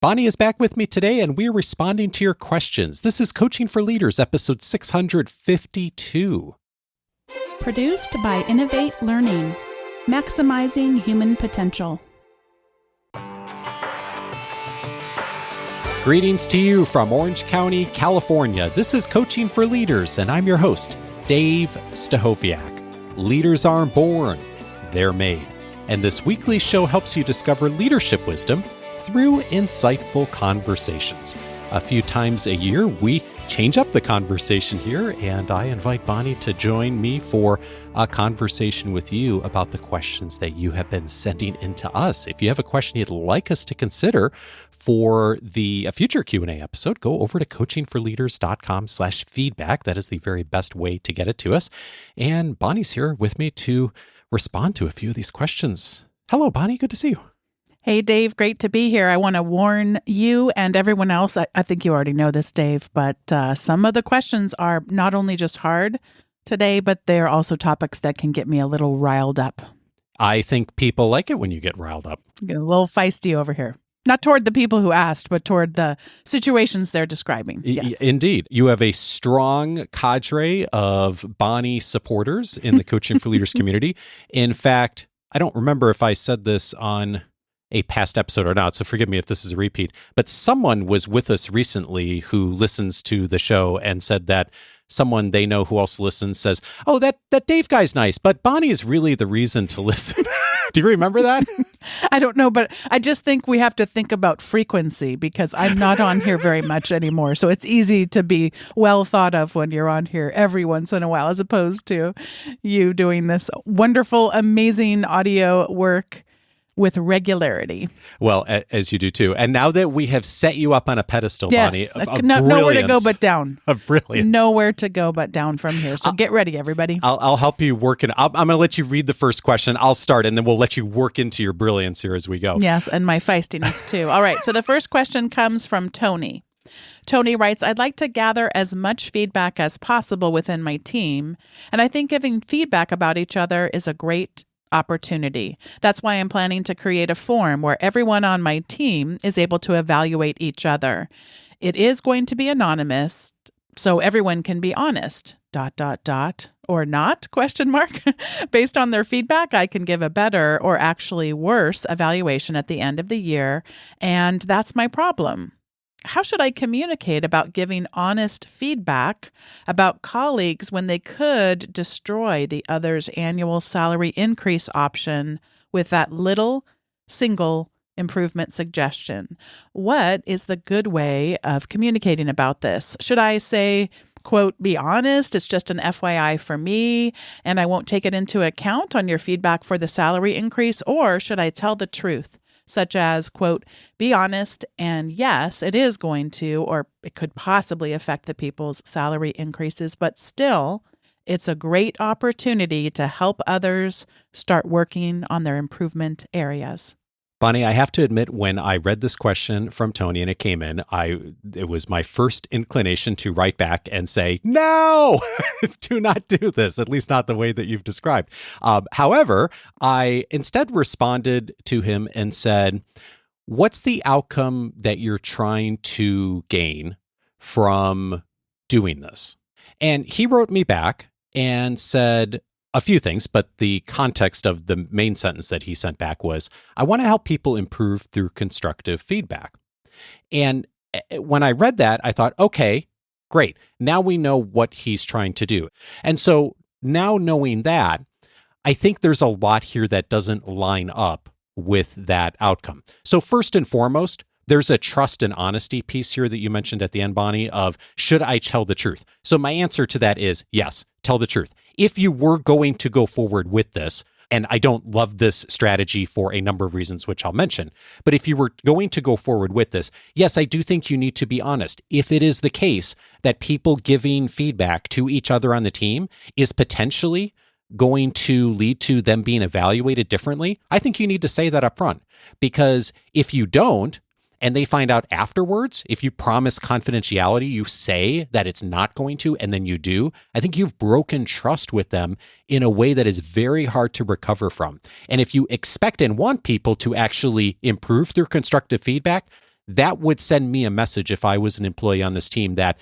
Bonni is back with me today, and we're responding to your questions. This is Coaching for Leaders, episode 652. Produced by Innovate Learning, maximizing human potential. Greetings to you from Orange County, California. This is Coaching for Leaders, and I'm your host, Dave Stachowiak. Leaders aren't born, they're made. And this weekly show helps you discover leadership wisdom through insightful conversations. A few times a year, we change up the conversation here, and I invite Bonni to join me for a conversation with you about the questions that you have been sending in to us. If you have a question you'd like us to consider for a future Q&A episode, go over to coachingforleaders.com/feedback. That is the very best way to get it to us. And Bonnie's here with me to respond to a few of these questions. Hello, Bonni. Good to see you. Hey, Dave, great to be here. I want to warn you and everyone else, I think you already know this, Dave, but some of the questions are not only just hard today, but they're also topics that can get me a little riled up. I think people like it when you get riled up. Get a little feisty over here. Not toward the people who asked, but toward the situations they're describing. Yes. Indeed. You have a strong cadre of Bonni supporters in the Coaching for Leaders community. In fact, I don't remember if I said this on a past episode or not, so forgive me if this is a repeat, but someone was with us recently who listens to the show and said that someone they know who also listens says, oh, that Dave guy's nice, but Bonni is really the reason to listen. Do you remember that? I don't know, but I just think we have to think about frequency because I'm not on here very much anymore. So it's easy to be well thought of when you're on here every once in a while, as opposed to you doing this wonderful, amazing audio work with regularity. Well, as you do too. And now that we have set you up on a pedestal, yes, Bonni, nowhere to go but down. Of brilliance. Nowhere to go but down from here. So get ready, everybody. I'll help you work in. I'm going to let you read the first question. I'll start, and then we'll let you work into your brilliance here as we go. Yes, and my feistiness too. All right, so the first question comes from Tony. Tony writes, I'd like to gather as much feedback as possible within my team, and I think giving feedback about each other is a great opportunity. That's why I'm planning to create a forum where everyone on my team is able to evaluate each other. It is going to be anonymous, so everyone can be honest, ... or not, ? Based on their feedback, I can give a better or actually worse evaluation at the end of the year, and that's my problem. How should I communicate about giving honest feedback about colleagues when they could destroy the other's annual salary increase option with that little single improvement suggestion? What is the good way of communicating about this? Should I say, quote, be honest, it's just an FYI for me, and I won't take it into account on your feedback for the salary increase? Or should I tell the truth? Such as, quote, be honest, and yes, it is going to, or it could possibly affect the people's salary increases, but still, it's a great opportunity to help others start working on their improvement areas. Bonni, I have to admit, when I read this question from Tony and it came in, it was my first inclination to write back and say, no, do not do this, at least not the way that you've described. However, I instead responded to him and said, what's the outcome that you're trying to gain from doing this? And he wrote me back and said a few things, but the context of the main sentence that he sent back was, I want to help people improve through constructive feedback. And when I read that, I thought, okay, great. Now we know what he's trying to do. And so now knowing that, I think there's a lot here that doesn't line up with that outcome. So first and foremost, there's a trust and honesty piece here that you mentioned at the end, Bonni, of should I tell the truth? So my answer to that is yes, tell the truth. If you were going to go forward with this, and I don't love this strategy for a number of reasons, which I'll mention, but if you were going to go forward with this, yes, I do think you need to be honest. If it is the case that people giving feedback to each other on the team is potentially going to lead to them being evaluated differently, I think you need to say that up front. Because if you don't, and they find out afterwards, if you promise confidentiality, you say that it's not going to, and then you do, I think you've broken trust with them in a way that is very hard to recover from. And if you expect and want people to actually improve through constructive feedback, that would send me a message if I was an employee on this team that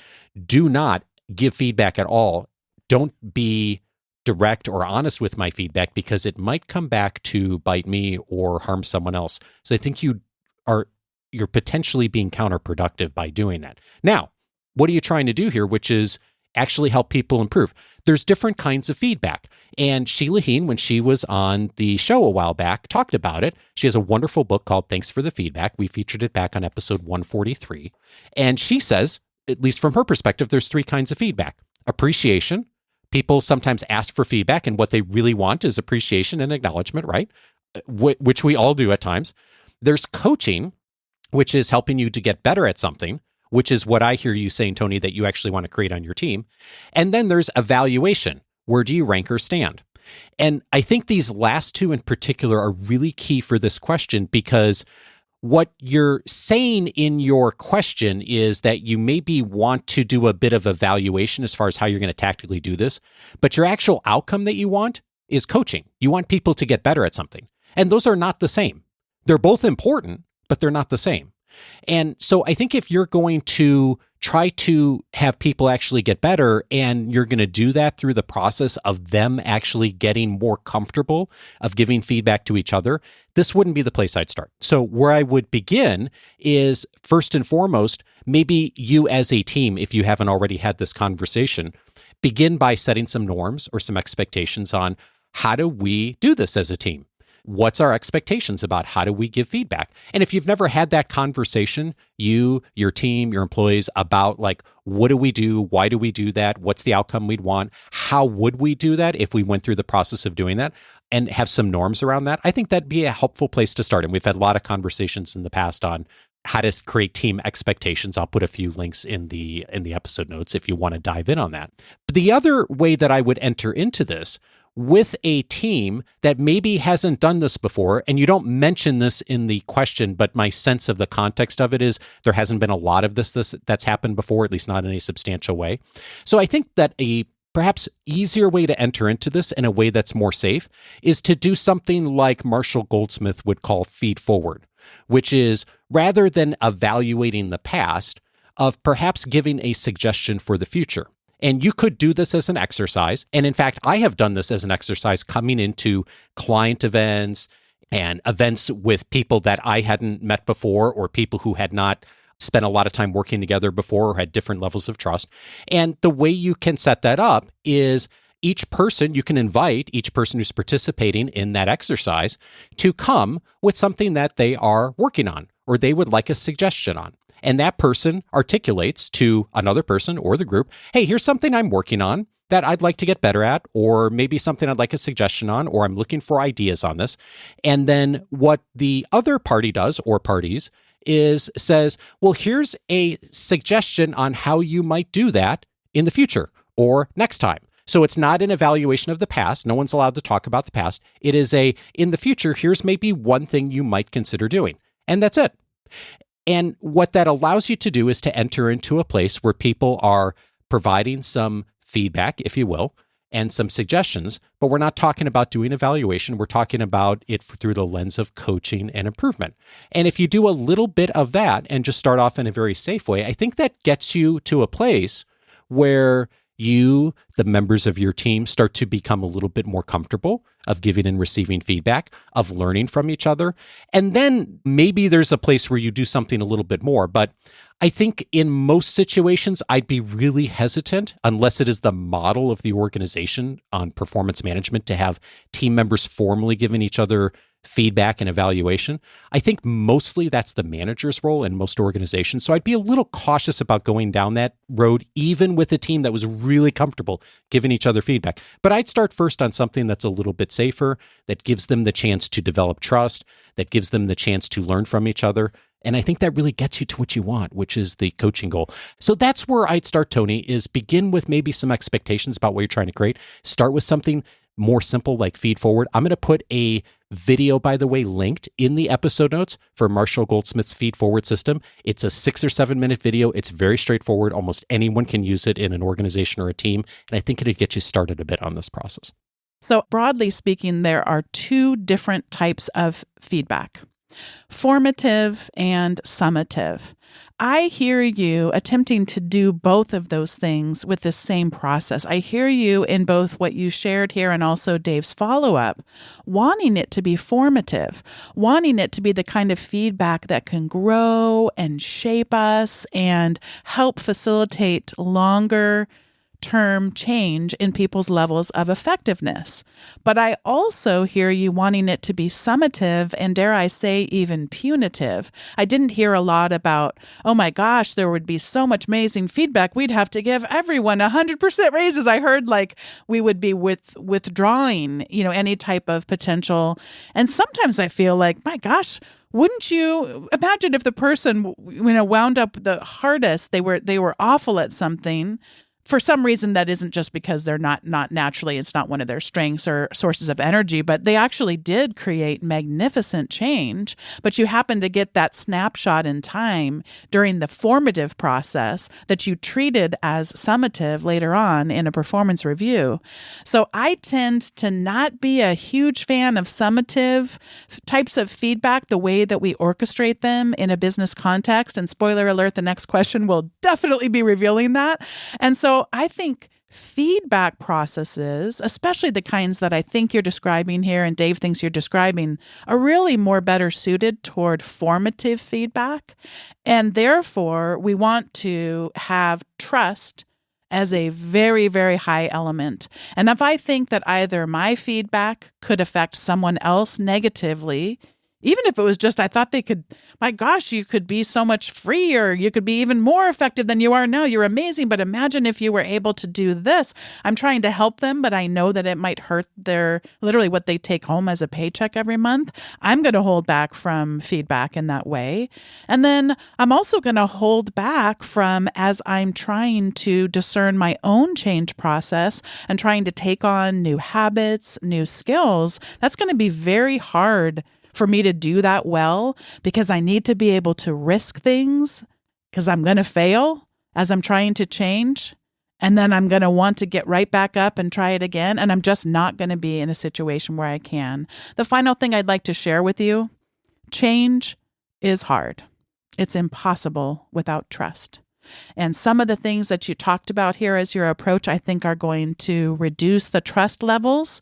do not give feedback at all. Don't be direct or honest with my feedback because it might come back to bite me or harm someone else. So I think you're potentially being counterproductive by doing that. Now, what are you trying to do here, which is actually help people improve? There's different kinds of feedback. And Sheila Heen, when she was on the show a while back, talked about it. She has a wonderful book called Thanks for the Feedback. We featured it back on episode 143. And she says, at least from her perspective, there's three kinds of feedback. Appreciation. People sometimes ask for feedback, and what they really want is appreciation and acknowledgement, right? Which we all do at times. There's coaching, which is helping you to get better at something, which is what I hear you saying, Tony, that you actually want to create on your team. And then there's evaluation. Where do you rank or stand? And I think these last two in particular are really key for this question, because what you're saying in your question is that you maybe want to do a bit of evaluation as far as how you're going to tactically do this, but your actual outcome that you want is coaching. You want people to get better at something. And those are not the same. They're both important, but they're not the same. And so I think if you're going to try to have people actually get better, and you're going to do that through the process of them actually getting more comfortable of giving feedback to each other, this wouldn't be the place I'd start. So where I would begin is, first and foremost, maybe you as a team, if you haven't already had this conversation, begin by setting some norms or some expectations on how do we do this as a team? What's our expectations about how do we give feedback? And if you've never had that conversation, you, your team, your employees, about like, what do we do? Why do we do that? What's the outcome we'd want? How would we do that if we went through the process of doing that, and have some norms around that? I think that'd be a helpful place to start. And we've had a lot of conversations in the past on how to create team expectations. I'll put a few links in the episode notes if you want to dive in on that. But the other way that I would enter into this with a team that maybe hasn't done this before, and you don't mention this in the question, but my sense of the context of it is there hasn't been a lot of this that's happened before, at least not in a substantial way. So I think that a perhaps easier way to enter into this in a way that's more safe is to do something like Marshall Goldsmith would call FeedForward, which is, rather than evaluating the past, of perhaps giving a suggestion for the future. And you could do this as an exercise. And in fact, I have done this as an exercise coming into client events and events with people that I hadn't met before, or people who had not spent a lot of time working together before or had different levels of trust. And the way you can set that up is you can invite each person who's participating in that exercise to come with something that they are working on or they would like a suggestion on. And that person articulates to another person or the group, hey, here's something I'm working on that I'd like to get better at, or maybe something I'd like a suggestion on, or I'm looking for ideas on this. And then what the other party does, or parties, is says, well, here's a suggestion on how you might do that in the future or next time. So it's not an evaluation of the past. No one's allowed to talk about the past. It is in the future, here's maybe one thing you might consider doing. And that's it. And what that allows you to do is to enter into a place where people are providing some feedback, if you will, and some suggestions, but we're not talking about doing evaluation. We're talking about it through the lens of coaching and improvement. And if you do a little bit of that and just start off in a very safe way, I think that gets you to a place where you, the members of your team, start to become a little bit more comfortable of giving and receiving feedback, of learning from each other. And then maybe there's a place where you do something a little bit more. But I think in most situations, I'd be really hesitant, unless it is the model of the organization on performance management, to have team members formally giving each other feedback and evaluation. I think mostly that's the manager's role in most organizations. So I'd be a little cautious about going down that road, even with a team that was really comfortable giving each other feedback. But I'd start first on something that's a little bit safer, that gives them the chance to develop trust, that gives them the chance to learn from each other. And I think that really gets you to what you want, which is the coaching goal. So that's where I'd start, Tony, is begin with maybe some expectations about what you're trying to create. Start with something more simple like FeedForward. I'm going to put a video, by the way, linked in the episode notes for Marshall Goldsmith's FeedForward system. It's a 6 or 7 minute video. It's very straightforward. Almost anyone can use it in an organization or a team. And I think it'll get you started a bit on this process. So broadly speaking, there are two different types of feedback. Formative and summative. I hear you attempting to do both of those things with the same process. I hear you in both what you shared here and also Dave's follow-up, wanting it to be formative, wanting it to be the kind of feedback that can grow and shape us and help facilitate longer term change in people's levels of effectiveness. But I also hear you wanting it to be summative and, dare I say, even punitive. I didn't hear a lot about, oh my gosh, there would be so much amazing feedback. We'd have to give everyone 100% raises. I heard like we would be withdrawing, any type of potential. And sometimes I feel like, my gosh, wouldn't you imagine if the person, wound up the hardest, they were awful at something, for some reason that isn't just because they're not naturally, it's not one of their strengths or sources of energy, but they actually did create magnificent change. But you happen to get that snapshot in time during the formative process that you treated as summative later on in a performance review. So I tend to not be a huge fan of summative types of feedback, the way that we orchestrate them in a business context. And spoiler alert, the next question will definitely be revealing that. And so I think feedback processes, especially the kinds that I think you're describing here and Dave thinks you're describing, are really more better suited toward formative feedback. And therefore, we want to have trust as a very, very high element. And if I think that either my feedback could affect someone else negatively, even if it was just, I thought they could, my gosh, you could be so much freer. You could be even more effective than you are now. You're amazing. But imagine if you were able to do this. I'm trying to help them, but I know that it might hurt literally what they take home as a paycheck every month. I'm going to hold back from feedback in that way. And then I'm also going to hold back from, as I'm trying to discern my own change process and trying to take on new habits, new skills, that's going to be very hard for me to do that well, because I need to be able to risk things because I'm going to fail as I'm trying to change. And then I'm going to want to get right back up and try it again. And I'm just not going to be in a situation where I can. The final thing I'd like to share with you, change is hard. It's impossible without trust. And some of the things that you talked about here as your approach, I think are going to reduce the trust levels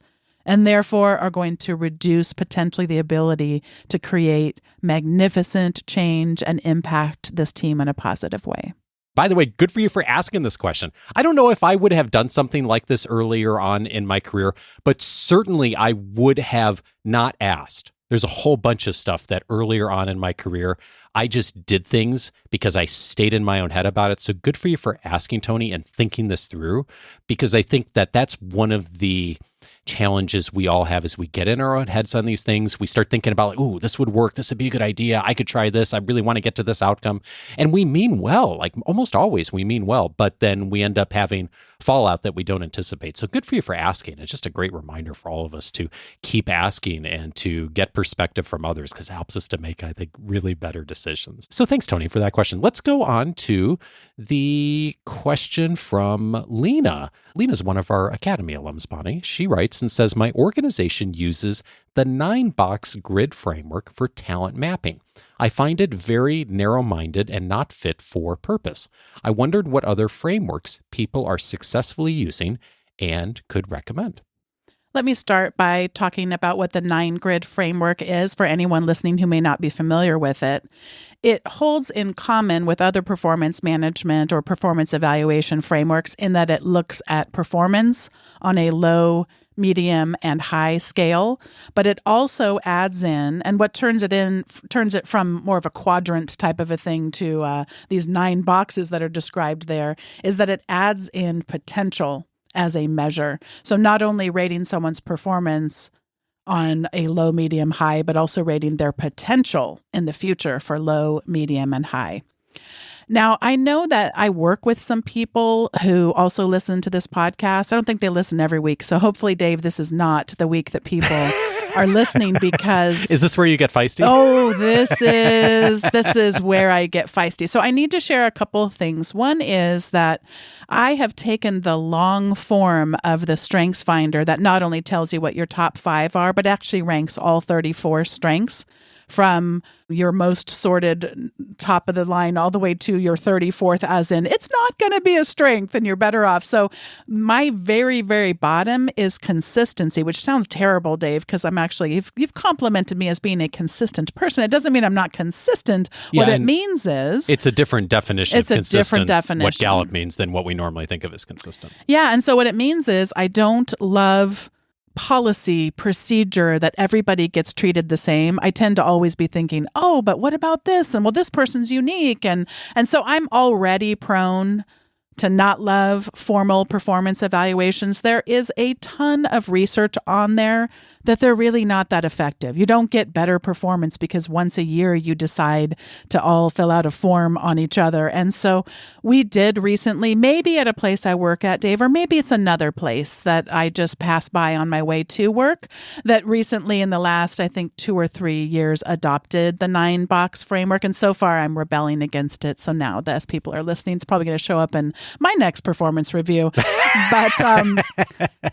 and therefore are going to reduce potentially the ability to create magnificent change and impact this team in a positive way. By the way, good for you for asking this question. I don't know if I would have done something like this earlier on in my career, but certainly I would have not asked. There's a whole bunch of stuff that earlier on in my career, I just did things because I stayed in my own head about it. So good for you for asking, Tony, and thinking this through, because I think that that's one of the challenges we all have as we get in our own heads on these things. We start thinking about like, oh, this would work. This would be a good idea. I could try this. I really want to get to this outcome. And we mean well, like almost always we mean well, but then we end up having fallout that we don't anticipate. So good for you for asking. It's just a great reminder for all of us to keep asking and to get perspective from others, because it helps us to make, I think, really better decisions. So thanks, Tony, for that question. Let's go on to the question from Lena. Lena's one of our Academy alums, Bonni. She writes and says, my organization uses the 9-box grid framework for talent mapping. I find it very narrow-minded and not fit for purpose. I wondered what other frameworks people are successfully using and could recommend. Let me start by talking about what the 9-grid framework is for anyone listening who may not be familiar with it. It holds in common with other performance management or performance evaluation frameworks in that it looks at performance on a low, medium, and high scale, but it also adds in, and what turns it from more of a quadrant type of a thing to these 9 boxes that are described there, is that it adds in potential as a measure. So not only rating someone's performance on a low, medium, high, but also rating their potential in the future for low, medium, and high. Now, I know that I work with some people who also listen to this podcast. I don't think they listen every week. So hopefully, Dave, this is not the week that people are listening, because... Is this where you get feisty? Oh, this is where I get feisty. So I need to share a couple of things. One is that I have taken the long form of the Strengths Finder that not only tells you what your top 5 are, but actually ranks all 34 strengths from your most sorted top of the line all the way to your 34th, as in it's not going to be a strength and you're better off. So my very, very bottom is consistency, which sounds terrible, Dave, because I'm actually, you've complimented me as being a consistent person. It doesn't mean I'm not consistent. Yeah, what it means is it's a different definition it's of a consistent, different definition. what Gallup means than what we normally think of as consistent. Yeah. And so what it means is I don't love policy, procedure that everybody gets treated the same. I tend to always be thinking, oh, but what about this? And well, this person's unique. And so I'm already prone to not love formal performance evaluations. There is a ton of research on there that they're really not that effective. You don't get better performance because once a year you decide to all fill out a form on each other. And so we did recently, maybe at a place I work at, Dave, or maybe it's another place that I just pass by on my way to work, that recently in the last, I think, 2 or 3 years adopted the 9-box framework. And so far I'm rebelling against it. So now as people are listening, it's probably going to show up in my next performance review. But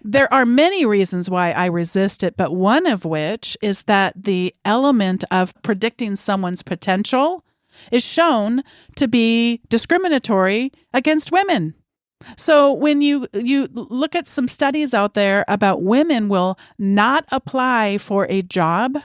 there are many reasons why I resist it, but one of which is that the element of predicting someone's potential is shown to be discriminatory against women. So when you look at some studies out there about women will not apply for a job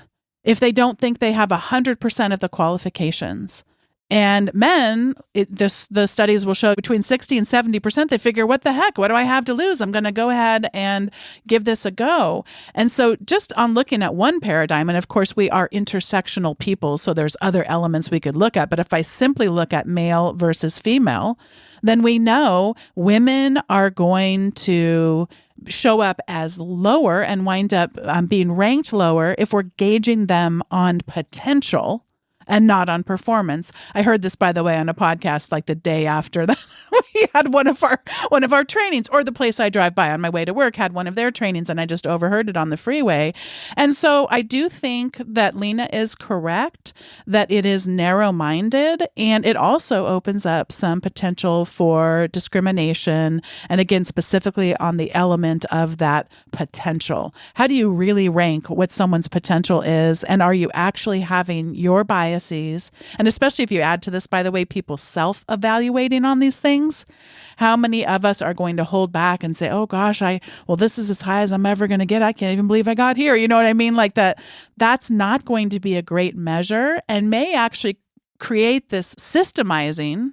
if they don't think they have 100% of the qualifications. And men, the studies will show between 60 and 70%, they figure, what the heck? What do I have to lose? I'm going to go ahead and give this a go. And so just on looking at one paradigm, and of course we are intersectional people, so there's other elements we could look at. But if I simply look at male versus female, then we know women are going to show up as lower and wind up being ranked lower if we're gauging them on potential and not on performance. I heard this, by the way, on a podcast like the day after that we had one of our trainings, or the place I drive by on my way to work had one of their trainings, and I just overheard it on the freeway. And so I do think that Lena is correct, that it is narrow-minded, and it also opens up some potential for discrimination, and again, specifically on the element of that potential. How do you really rank what someone's potential is, and are you actually having your bias? And especially if you add to this, by the way, people self-evaluating on these things, how many of us are going to hold back and say, oh gosh, this is as high as I'm ever going to get. I can't even believe I got here. You know what I mean? Like that's not going to be a great measure and may actually create this systemizing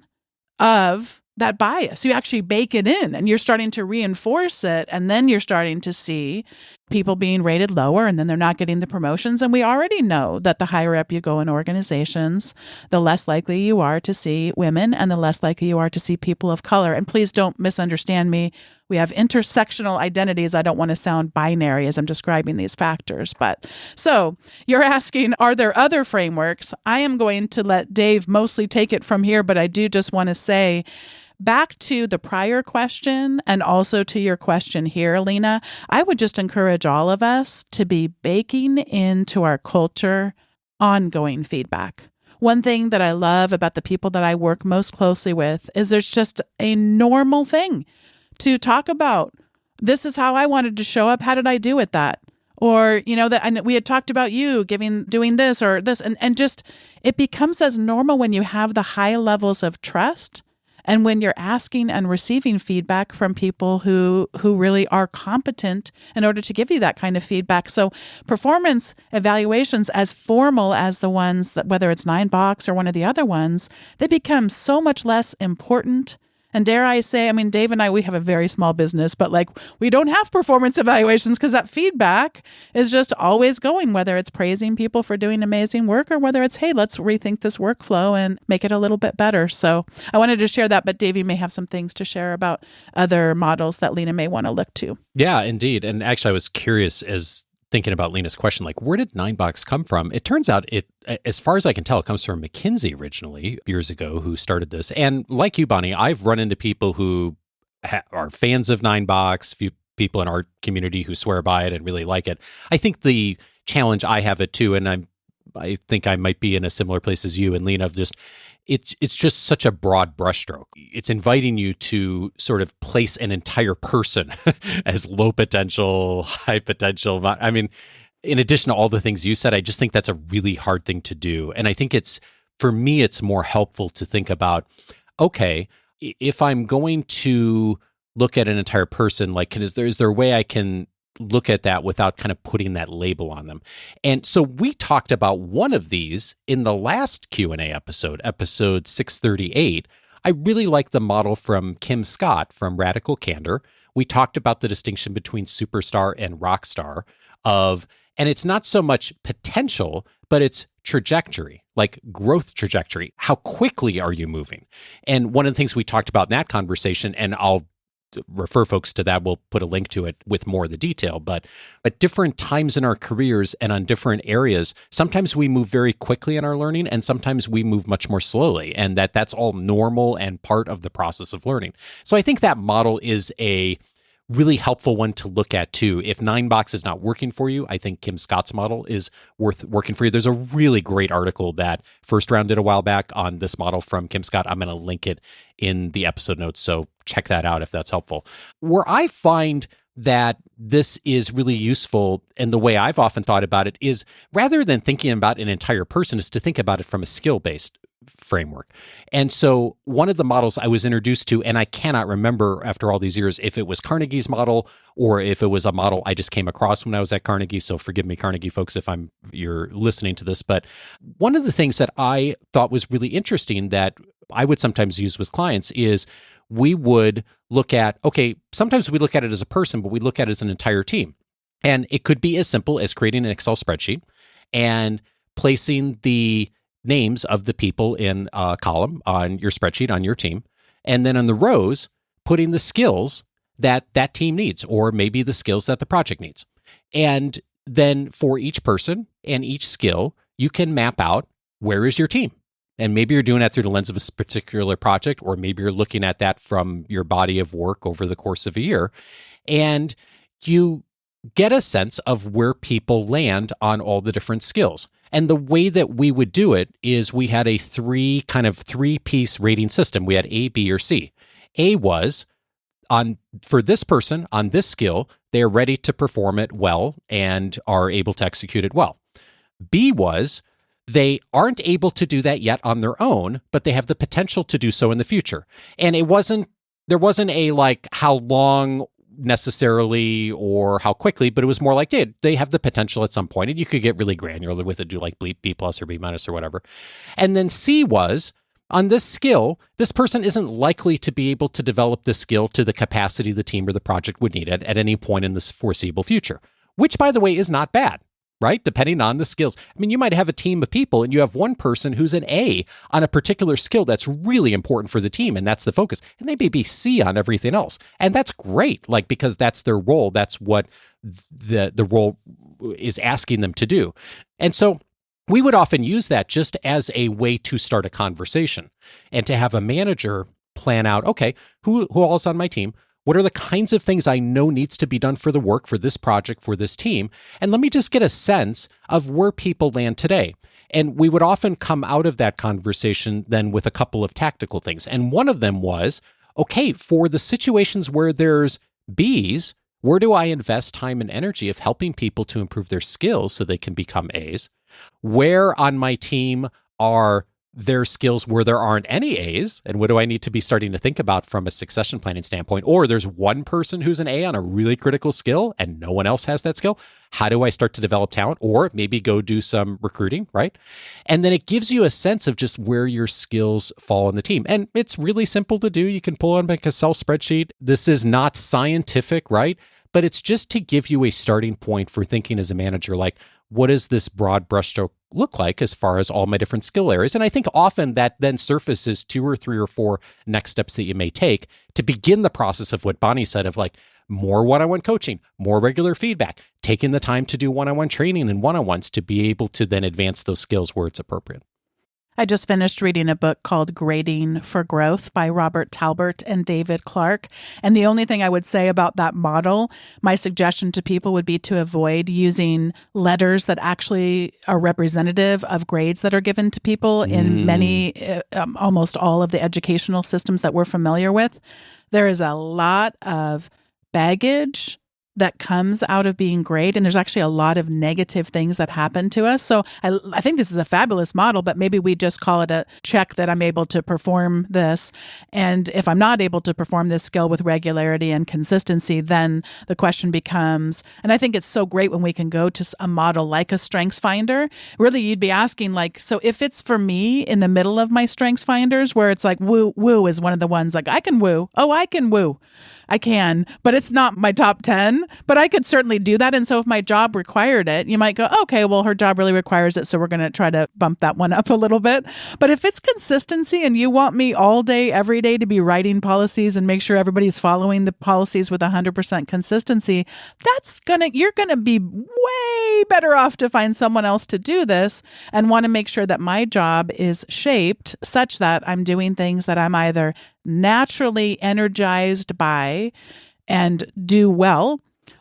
of that bias. You actually bake it in and you're starting to reinforce it. And then you're starting to see people being rated lower and then they're not getting the promotions. And we already know that the higher up you go in organizations, the less likely you are to see women and the less likely you are to see people of color. And please don't misunderstand me. We have intersectional identities. I don't want to sound binary as I'm describing these factors. But so you're asking, are there other frameworks? I am going to let Dave mostly take it from here, but I do just want to say, back to the prior question and also to your question here, Lena, I would just encourage all of us to be baking into our culture ongoing feedback. One thing that I love about the people that I work most closely with is there's just a normal thing to talk about. This is how I wanted to show up. How did I do at that? Or, and we had talked about you doing this or this, and just it becomes as normal when you have the high levels of trust. And when you're asking and receiving feedback from people who really are competent in order to give you that kind of feedback. So performance evaluations, as formal as the ones that, whether it's 9-box or one of the other ones, they become so much less important. And dare I say, Dave and I, we have a very small business, but we don't have performance evaluations because that feedback is just always going, whether it's praising people for doing amazing work or whether it's, hey, let's rethink this workflow and make it a little bit better. So I wanted to share that, but Dave, you may have some things to share about other models that Lena may want to look to. Yeah, indeed. And actually, I was curious as thinking about Lena's question, where did 9-box come from? It turns out as far as I can tell, it comes from McKinsey originally years ago, who started this. And like you, Bonni, I've run into people who are fans of 9-box, few people in our community who swear by it and really like it. I think the challenge, I have it too, and I think I might be in a similar place as you and Lena, of just it's just such a broad brushstroke. It's inviting you to sort of place an entire person as low potential, high potential. in addition to all the things you said, I just think that's a really hard thing to do. And I think for me, it's more helpful to think about, okay, if I'm going to look at an entire person, like, is there a way I can look at that without kind of putting that label on them? And so we talked about one of these in the last Q&A episode 638. I really like the model from Kim Scott from Radical Candor. We talked about the distinction between superstar and rock star and it's not so much potential, but it's trajectory, like growth trajectory. How quickly are you moving? And one of the things we talked about in that conversation, and I'll refer folks to that, we'll put a link to it with more of the detail, but at different times in our careers and on different areas, sometimes we move very quickly in our learning and sometimes we move much more slowly, and that's all normal and part of the process of learning. So I think that model is a really helpful one to look at too. If 9box is not working for you, I think Kim Scott's model is worth working for you. There's a really great article that First Round did a while back on this model from Kim Scott. I'm going to link it in the episode notes, so check that out if that's helpful. Where I find that this is really useful, and the way I've often thought about it is, rather than thinking about an entire person, is to think about it from a skill-based framework. And so one of the models I was introduced to, and I cannot remember after all these years if it was Carnegie's model or if it was a model I just came across when I was at Carnegie. So forgive me, Carnegie folks, if you're listening to this. But one of the things that I thought was really interesting that I would sometimes use with clients is we would look at, okay, sometimes we look at it as a person, but we look at it as an entire team. And it could be as simple as creating an Excel spreadsheet and placing the names of the people in a column on your spreadsheet on your team. And then on the rows, putting the skills that that team needs, or maybe the skills that the project needs. And then for each person and each skill, you can map out, where is your team? And maybe you're doing that through the lens of a particular project, or maybe you're looking at that from your body of work over the course of a year. And you get a sense of where people land on all the different skills. And the way that we would do it is we had a three-piece rating system. We had A, B, or C. A was, for this person on this skill, they're ready to perform it well and are able to execute it well. B was, they aren't able to do that yet on their own, but they have the potential to do so in the future. And there wasn't a like how long necessarily or how quickly, but it was more like, they have the potential at some point, and you could get really granular with it, do like B plus or B minus or whatever. And then C was, on this skill, this person isn't likely to be able to develop this skill to the capacity the team or the project would need it at any point in this foreseeable future, which, by the way, is not bad, right? Depending on the skills. I mean, you might have a team of people and you have one person who's an A on a particular skill that's really important for the team, and that's the focus. And they may be C on everything else. And that's great, like, because that's their role. That's what the role is asking them to do. And so we would often use that just as a way to start a conversation and to have a manager plan out, okay, who all's on my team? What are the kinds of things I know needs to be done for the work, for this project, for this team? And let me just get a sense of where people land today. And we would often come out of that conversation then with a couple of tactical things. And one of them was, okay, for the situations where there's Bs, where do I invest time and energy of helping people to improve their skills so they can become As? Where on my team are there skills where there aren't any A's, and what do I need to be starting to think about from a succession planning standpoint? Or there's one person who's an A on a really critical skill and no one else has that skill. How do I start to develop talent? Or maybe go do some recruiting, right? And then it gives you a sense of just where your skills fall in the team. And it's really simple to do. You can pull on an Excel spreadsheet. This is not scientific, right? But it's just to give you a starting point for thinking as a manager, like, what does this broad brushstroke look like as far as all my different skill areas? And I think often that then surfaces 2 or 3 or 4 next steps that you may take to begin the process of what Bonni said of like more one-on-one coaching, more regular feedback, taking the time to do one-on-one training and one-on-ones to be able to then advance those skills where it's appropriate. I just finished reading a book called Grading for Growth by Robert Talbert and David Clark. And the only thing I would say about that model, my suggestion to people would be to avoid using letters that actually are representative of grades that are given to people in many, almost all of the educational systems that we're familiar with. There is a lot of baggage that comes out of being great. And there's actually a lot of negative things that happen to us. So I think this is a fabulous model, but maybe we just call it a check that I'm able to perform this. And if I'm not able to perform this skill with regularity and consistency, then the question becomes, and I think it's so great when we can go to a model like a Strengths Finder. Really, you'd be asking like, so if it's for me in the middle of my Strengths Finders, where it's like woo is one of the ones like I can woo. Oh, I can woo. I can, but it's not my top 10, but I could certainly do that. And so if my job required it, you might go, okay, well, her job really requires it. So we're going to try to bump that one up a little bit. But if it's consistency and you want me all day, every day to be writing policies and make sure everybody's following the policies with 100% consistency, you're going to be way better off to find someone else to do this and want to make sure that my job is shaped such that I'm doing things that I'm either naturally energized by and do well,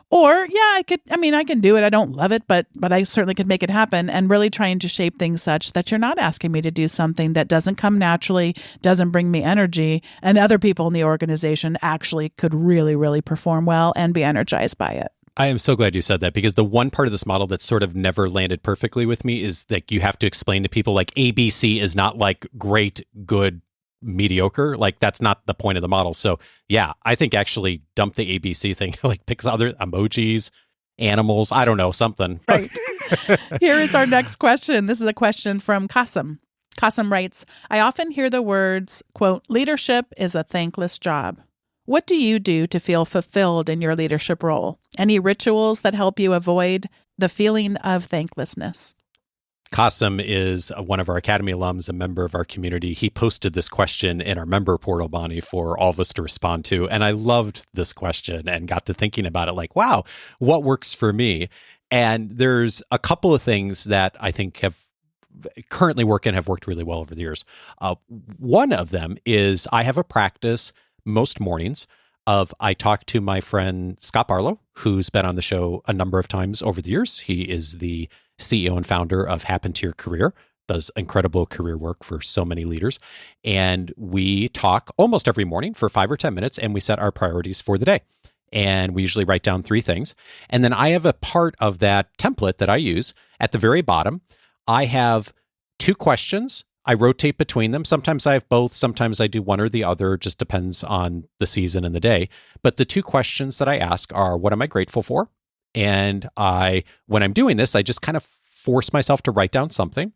or I can do it. I don't love it, but I certainly could make it happen, and really trying to shape things such that you're not asking me to do something that doesn't come naturally, doesn't bring me energy, and other people in the organization actually could really, really perform well and be energized by it. I am so glad you said that, because the one part of this model that sort of never landed perfectly with me is that you have to explain to people like ABC is not like great, good, mediocre. Like that's not the point of the model. So yeah, I think actually dump the ABC thing, like pick other emojis, animals, I don't know, something. Right. Here is our next question. This is a question from Qasim. Qasim writes, I often hear the words, quote, leadership is a thankless job. What do you do to feel fulfilled in your leadership role? Any rituals that help you avoid the feeling of thanklessness? Qasim is one of our Academy alums, a member of our community. He posted this question in our member portal, Bonni, for all of us to respond to. And I loved this question and got to thinking about it like, wow, what works for me? And there's a couple of things that I think have currently work and have worked really well over the years. One of them is I have a practice most mornings of I talk to my friend Scott Barlow, who's been on the show a number of times over the years. He is the CEO and founder of Happen to Your Career, does incredible career work for so many leaders. And we talk almost every morning for 5 or 10 minutes, and we set our priorities for the day. And we usually write down 3 things. And then I have a part of that template that I use at the very bottom. I have 2 questions. I rotate between them. Sometimes I have both. Sometimes I do one or the other. Just depends on the season and the day. But the 2 questions that I ask are, what am I grateful for? And when I'm doing this, I just kind of force myself to write down something.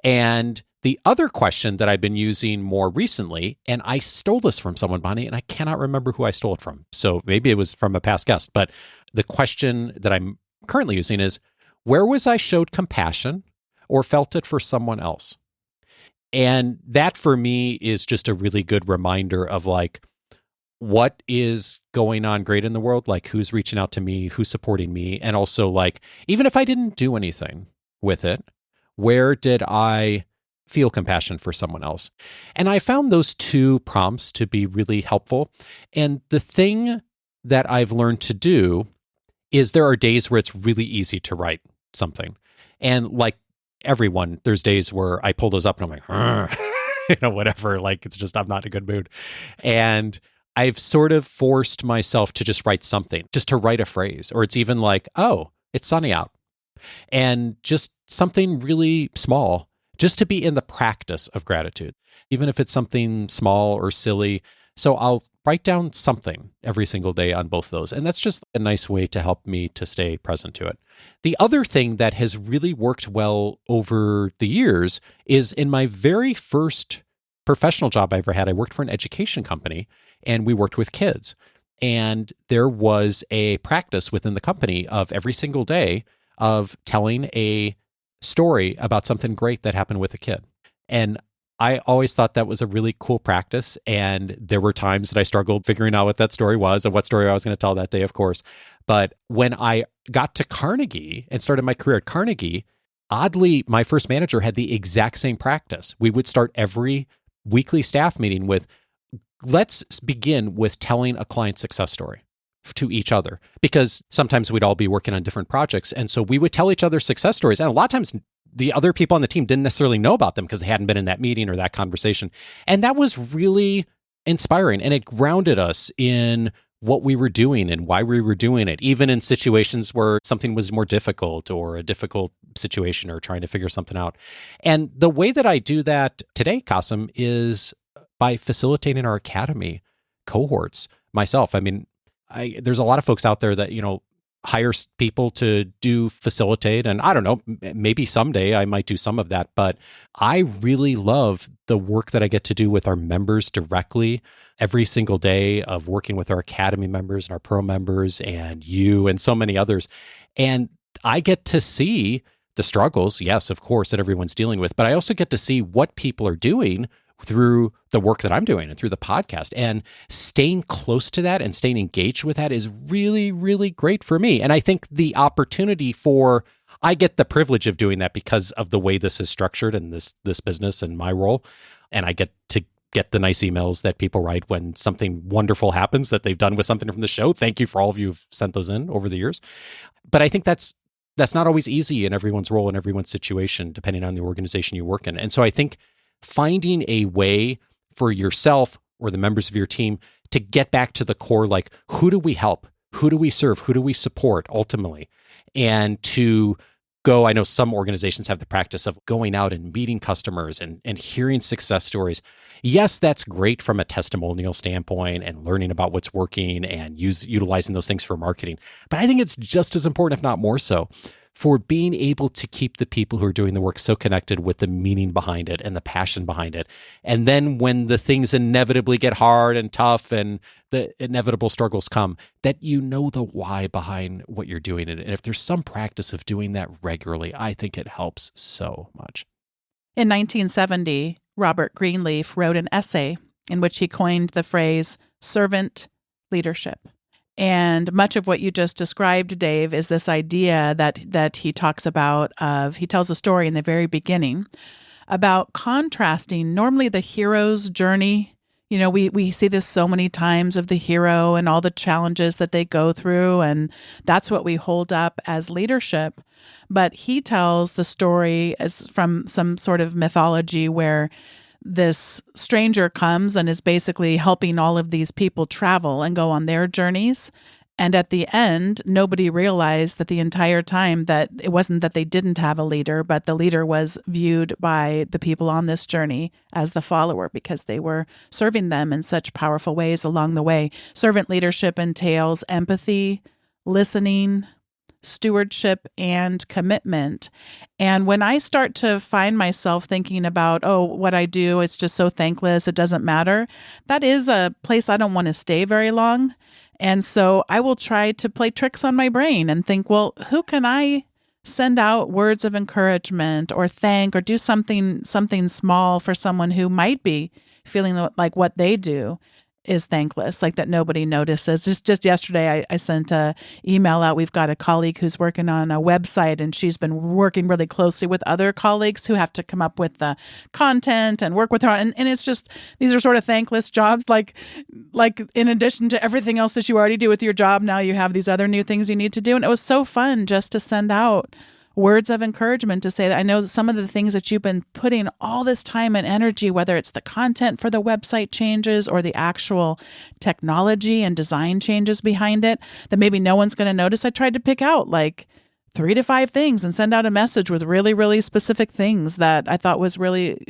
And the other question that I've been using more recently, and I stole this from someone, Bonni, and I cannot remember who I stole it from. So maybe it was from a past guest, but the question that I'm currently using is, where was I showed compassion or felt it for someone else? And that for me is just a really good reminder of like, what is going on great in the world? Like who's reaching out to me, who's supporting me? And also like, even if I didn't do anything with it, where did I feel compassion for someone else? And I found those 2 prompts to be really helpful. And the thing that I've learned to do is there are days where it's really easy to write something. And like everyone, there's days where I pull those up and I'm like, whatever, like it's just, I'm not in a good mood. And I've sort of forced myself to just write something, just to write a phrase, or it's even like, oh, it's sunny out. And just something really small, just to be in the practice of gratitude, even if it's something small or silly. So I'll write down something every single day on both those. And that's just a nice way to help me to stay present to it. The other thing that has really worked well over the years is in my very first professional job I ever had, I worked for an education company and we worked with kids. And there was a practice within the company of every single day of telling a story about something great that happened with a kid. And I always thought that was a really cool practice. And there were times that I struggled figuring out what that story was and what story I was going to tell that day, of course. But when I got to Carnegie and started my career at Carnegie, oddly, my first manager had the exact same practice. We would start every weekly staff meeting with, let's begin with telling a client success story to each other, because sometimes we'd all be working on different projects. And so we would tell each other success stories. And a lot of times the other people on the team didn't necessarily know about them because they hadn't been in that meeting or that conversation. And that was really inspiring. And it grounded us in what we were doing and why we were doing it, even in situations where something was more difficult or a difficult situation or trying to figure something out. And the way that I do that today, Qasim, is by facilitating our academy cohorts myself. I mean, there's a lot of folks out there that, hire people to facilitate. And I don't know, maybe someday I might do some of that, but I really love the work that I get to do with our members directly every single day of working with our academy members and our pro members and you and so many others. And I get to see the struggles, yes, of course, that everyone's dealing with, but I also get to see what people are doing through the work that I'm doing and through the podcast, and staying close to that and staying engaged with that is really, really great for me. And I think the opportunity I get the privilege of doing that because of the way this is structured and this business and my role. And I get to get the nice emails that people write when something wonderful happens that they've done with something from the show. Thank you for all of you who've sent those in over the years. But I think that's not always easy in everyone's role and everyone's situation, depending on the organization you work in. And so I think finding a way for yourself or the members of your team to get back to the core, like, who do we help? Who do we serve? Who do we support ultimately? And to go, I know some organizations have the practice of going out and meeting customers and hearing success stories. Yes, that's great from a testimonial standpoint and learning about what's working and utilizing those things for marketing. But I think it's just as important, if not more so, for being able to keep the people who are doing the work so connected with the meaning behind it and the passion behind it. And then when the things inevitably get hard and tough and the inevitable struggles come, that you know the why behind what you're doing. And if there's some practice of doing that regularly, I think it helps so much. In 1970, Robert Greenleaf wrote an essay in which he coined the phrase servant leadership. And much of what you just described, Dave, is this idea that he talks about he tells a story in the very beginning about contrasting normally the hero's journey. We see this so many times of the hero and all the challenges that they go through, and that's what we hold up as leadership. But he tells the story as from some sort of mythology where this stranger comes and is basically helping all of these people travel and go on their journeys. And at the end, nobody realized that the entire time that it wasn't that they didn't have a leader, but the leader was viewed by the people on this journey as the follower because they were serving them in such powerful ways along the way. Servant leadership entails empathy, listening, stewardship, and commitment. And when I start to find myself thinking about, what I do, it's just so thankless, it doesn't matter, that is a place I don't want to stay very long. And so I will try to play tricks on my brain and think, well, who can I send out words of encouragement or thank or do something small for someone who might be feeling like what they do is thankless, like that nobody notices. Just yesterday, I sent a email out. We've got a colleague who's working on a website, and she's been working really closely with other colleagues who have to come up with the content and work with her. And it's just, these are sort of thankless jobs. Like in addition to everything else that you already do with your job, now you have these other new things you need to do. And it was so fun just to send out words of encouragement to say that I know that some of the things that you've been putting all this time and energy, whether it's the content for the website changes or the actual technology and design changes behind it, that maybe no one's going to notice. I tried to pick out like 3 to 5 things and send out a message with really, really specific things that I thought was really,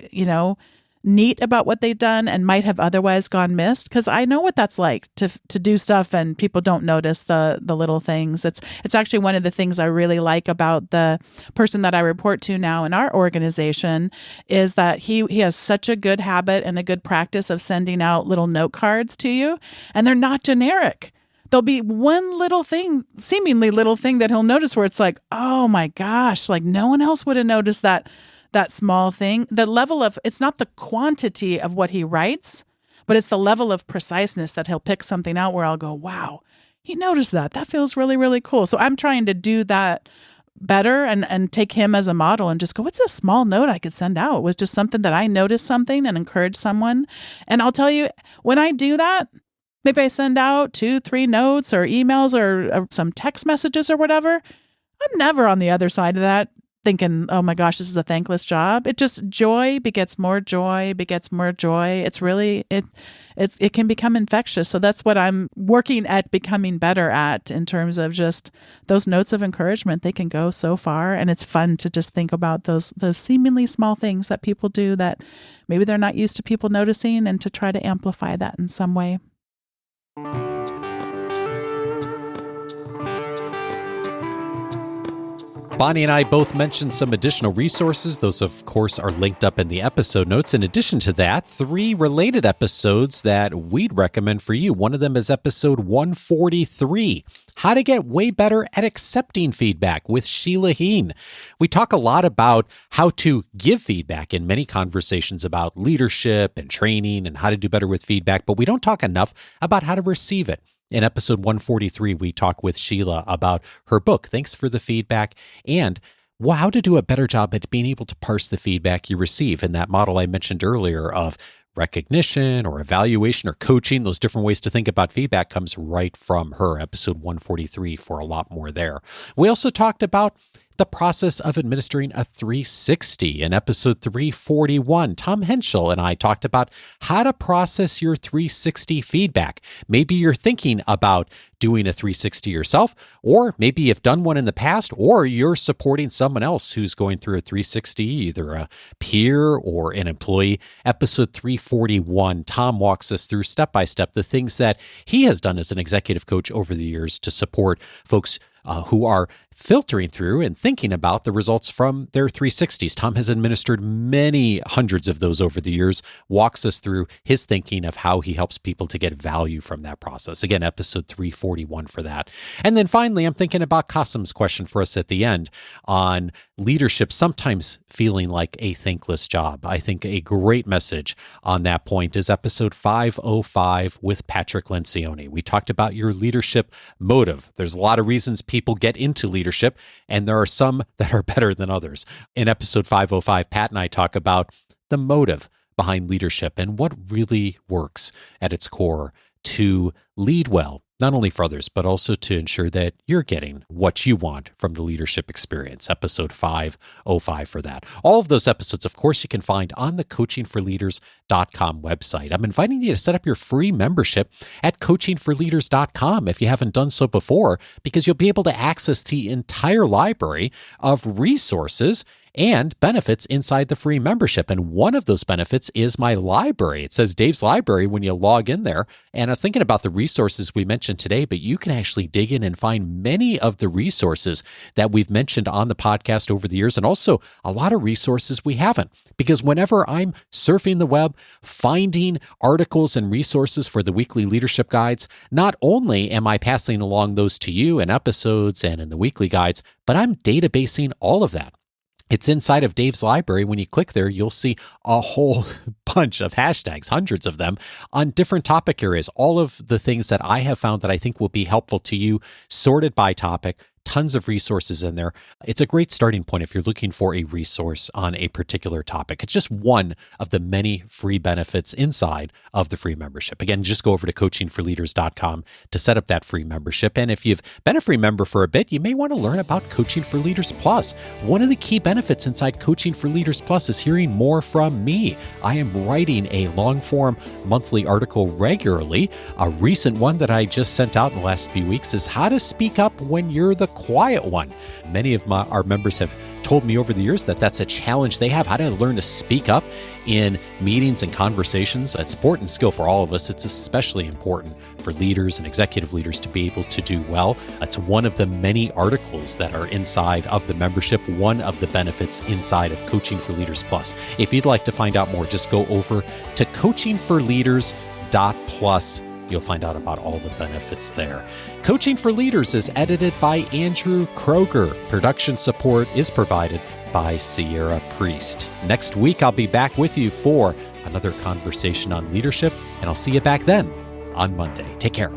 neat about what they'd done and might have otherwise gone missed, because I know what that's like to do stuff and people don't notice the little things. It's actually one of the things I really like about the person that I report to now in our organization is that he has such a good habit and a good practice of sending out little note cards to you, and they're not generic. There'll be one little thing, seemingly little thing, that he'll notice where it's like, oh my gosh, like no one else would have noticed that small thing. The level of, it's not the quantity of what he writes, but it's the level of preciseness that he'll pick something out where I'll go, wow, he noticed that. That feels really, really cool. So I'm trying to do that better and take him as a model and just go, what's a small note I could send out with just something that I noticed something and encourage someone. And I'll tell you, when I do that, maybe I send out 2-3 notes or emails or some text messages or whatever, I'm never on the other side of that thinking, oh my gosh, this is a thankless job. It just joy begets more joy, begets more joy. It's really, it can become infectious. So that's what I'm working at becoming better at in terms of just those notes of encouragement. They can go so far, and it's fun to just think about those seemingly small things that people do that maybe they're not used to people noticing, and to try to amplify that in some way. Bonni and I both mentioned some additional resources. Those, of course, are linked up in the episode notes. In addition to that, 3 related episodes that we'd recommend for you. One of them is episode 143, How to Get Way Better at Accepting Feedback with Sheila Heen. We talk a lot about how to give feedback in many conversations about leadership and training and how to do better with feedback, but we don't talk enough about how to receive it. In episode 143, we talk with Sheila about her book, Thanks for the Feedback, and how to do a better job at being able to parse the feedback you receive. In that model I mentioned earlier of recognition or evaluation or coaching, those different ways to think about feedback comes right from her, episode 143, for a lot more there. We also talked about the process of administering a 360. In episode 341, Tom Henschel and I talked about how to process your 360 feedback. Maybe you're thinking about doing a 360 yourself, or maybe you've done one in the past, or you're supporting someone else who's going through a 360, either a peer or an employee. Episode 341, Tom walks us through step-by-step the things that he has done as an executive coach over the years to support folks who are filtering through and thinking about the results from their 360s. Tom has administered many hundreds of those over the years, walks us through his thinking of how he helps people to get value from that process. Again, episode 341 for that. And then finally, I'm thinking about Qasim's question for us at the end on leadership sometimes feeling like a thankless job. I think a great message on that point is episode 505 with Patrick Lencioni. We talked about your leadership motive. There's a lot of reasons people get into leadership, and there are some that are better than others. In episode 505, Pat and I talk about the motive behind leadership and what really works at its core to lead well, not only for others, but also to ensure that you're getting what you want from the leadership experience. Episode 505 for that. All of those episodes, of course, you can find on the coachingforleaders.com website. I'm inviting you to set up your free membership at coachingforleaders.com if you haven't done so before, because you'll be able to access the entire library of resources and benefits inside the free membership. And one of those benefits is my library. It says Dave's Library when you log in there. And I was thinking about the resources we mentioned today, but you can actually dig in and find many of the resources that we've mentioned on the podcast over the years, and also a lot of resources we haven't. Because whenever I'm surfing the web, finding articles and resources for the weekly leadership guides, not only am I passing along those to you in episodes and in the weekly guides, but I'm databasing all of that. It's inside of Dave's Library. When you click there, you'll see a whole bunch of hashtags, hundreds of them, on different topic areas. All of the things that I have found that I think will be helpful to you, sorted by topic, tons of resources in there. It's a great starting point if you're looking for a resource on a particular topic. It's just one of the many free benefits inside of the free membership. Again, just go over to coachingforleaders.com to set up that free membership. And if you've been a free member for a bit, you may want to learn about Coaching for Leaders Plus. One of the key benefits inside Coaching for Leaders Plus is hearing more from me. I am writing a long-form monthly article regularly. A recent one that I just sent out in the last few weeks is how to speak up when you're the quiet one. Many of our members have told me over the years that that's a challenge they have. How to learn to speak up in meetings and conversations. It's an important skill for all of us. It's especially important for leaders and executive leaders to be able to do well. It's one of the many articles that are inside of the membership, one of the benefits inside of Coaching for Leaders Plus. If you'd like to find out more, just go over to coachingforleaders.plus. You'll find out about all the benefits there. Coaching for Leaders is edited by Andrew Kroger. Production support is provided by Sierra Priest. Next week, I'll be back with you for another conversation on leadership, and I'll see you back then on Monday. Take care.